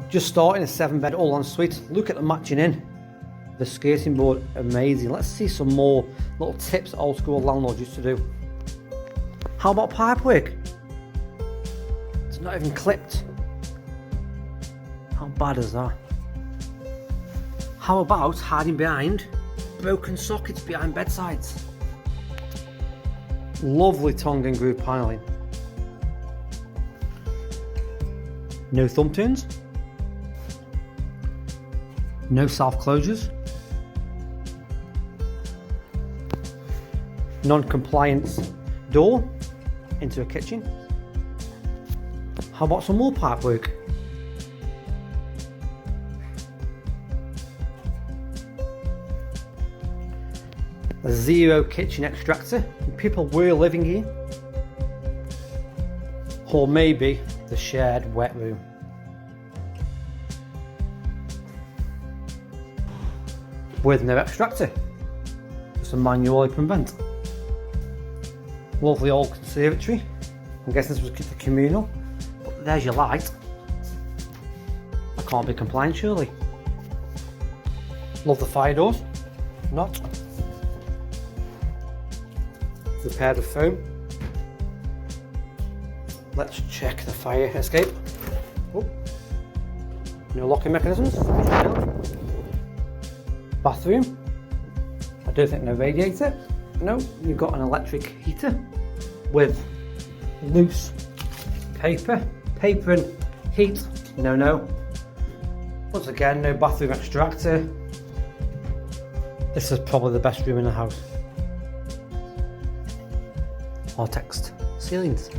Just starting a 7-bed all ensuite. Look at the matching in. The skirting board, amazing. Let's see some more little tips old school landlords used to do. How about pipework? It's not even clipped. How bad is that? How about hiding behind broken sockets behind bedsides? Lovely tongue and groove paneling. No thumb turns. No self closures. Non-compliance door into a kitchen. How about some more pipework? A zero kitchen extractor. People were living here. Or maybe the shared wet room. With no extractor. Just a manual open vent. Lovely old conservatory. I'm guessing this was the communal. But there's your light. I can't be compliant surely. Love the fire doors. Not. Repaired with foam. Let's check the fire escape. Oh. No locking mechanisms. Bathroom. I don't think no radiator. No, you've got an electric heater with loose paper and heat. No. Once again, no bathroom extractor. This is probably the best room in the house. Our text ceilings.